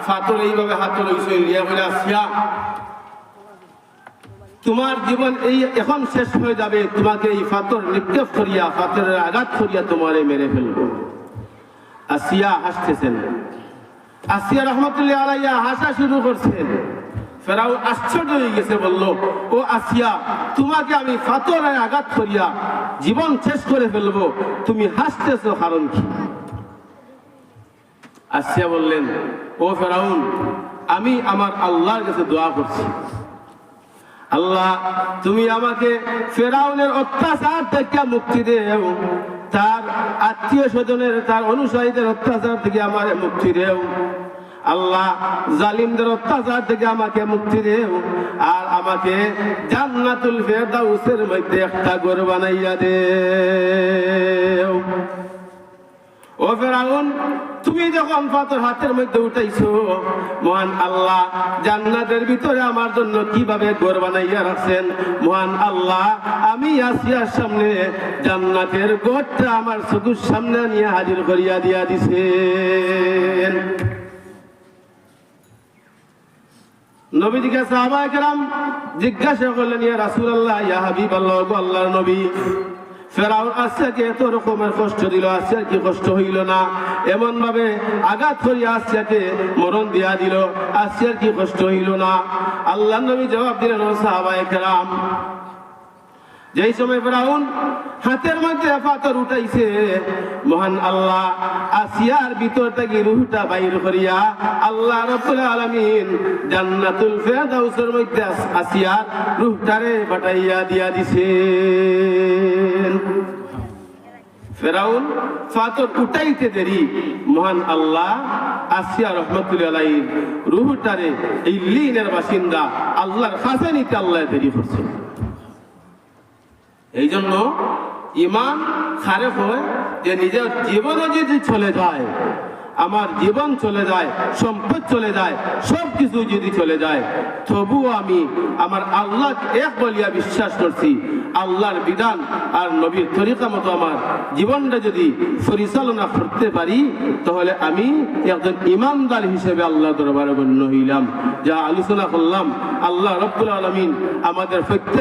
ফাতর এইভাবে হাতে লইছে লিয়া বলে আসিয়া তোমার জীবন এই এখন শেষ হয়ে যাবে, তোমাকে এই ফাতর নিক্ষেপ করিয়া ফাতরের আঘাত করিয়া তোমারে মেরে ফেলবো। আসিয়া হাসতেছেন, আসিয়া রহমতুল্লাহ আলাইহা হাসা শুরু করছেন। ফেরাউন আশ্চর্য হয়ে গেছে, বলল ও আসিয়া, তোমাকে আমি ফাতরে আঘাত করিয়া জীবন শেষ করে ফেলবো, তুমি হাসতেছো কারণ কি? আসিয়া বললেন, ও ফেরাউন, আমি আমার আল্লাহর কাছে দোয়া করছি, আল্লাহ তুমি আমাকে ফেরাউনের অত্যাচার থেকে মুক্তি দেও, তার আত্মীয় স্বজনের তার অনুসারীদের অত্যাচার থেকে আমার মুক্তি দেও, আল্লাহ জালিমদের অত্যাচার থেকে আমাকে মুক্তি দেও, আর আমাকে জান্নাতুল ফেরদাউসের মধ্যে একটা ঘর বানাইয়া দেও। ও ফেরাউন, তুমি যখন ফাতর হাতের মধ্যে উঠাইছো, মহান আল্লাহ জান্নাতের ভিতরে আমার জন্য কিভাবে ঘর বানাইয়া রাখছেন, মহান আল্লাহ আমি আসিয়ার সামনে জান্নাতের ঘরটা আমার চোখের সামনে নিয়ে হাজির করিয়া দিয়া দিছেন। নবীজিকে সাহাবায়ে কেরাম জিজ্ঞাসা করলেন, ইয়া রাসূলুল্লাহ, ইয়া হাবিবাল্লাহ, গো আল্লাহর নবী, ফেরাউন আসিয়াকে এত রকমের কষ্ট দিল, আসিয়ার কি কষ্ট হইল না? এমন ভাবে আঘাত করিয়া আসিয়াকে মরণ দিয়া দিল, আসিয়ার কি কষ্ট হইল না? আল্লাহর নবী জবাব দিলেন, ও সাহাবায়ে কেরাম, যেই সময় ফেরাউন হাতের মধ্যে পাথর উঠাইছে, মহান আল্লাহ আসিয়ার ভিতর থেকে রূহটা বাইর করিয়া আল্লাহ রাব্বুল আলামিন জান্নাতুল ফেরদাউসের মধ্যে আসিয়ার রূহটারে পাঠাইয়া দিয়া দিছেন। ফেরাউন পাথর উঠাইতে দেরি, মহান আল্লাহ আসিয়া রহমতুল্লাহ আলাইহির রূহটারে এই লিনের বাসিন্দা আল্লাহর কাছে নিতে আল্লাহ দেরি করছে। এই জন্য ইমান খারাপ হয় যে নিজের জীবনও যদি চলে যায়, আমার জীবন চলে যায়, সম্পদ চলে যায়, সব কিছু যদি চলে যায়, তবুও আমি আমার আল্লাহ এক বলিয়া বিশ্বাস করছি, আল্লাহর বিধান আর নবীর তরিকা মতো আমার জীবনটা যদি পরিচালনা করতে পারি, তাহলে আমি একজন ইমানদার হিসেবে আল্লাহ দরবারে গণ্য হইলাম। যা আলোচনা করলাম, আল্লাহ রাব্বুল আলামিন আমাদের প্রত্যেক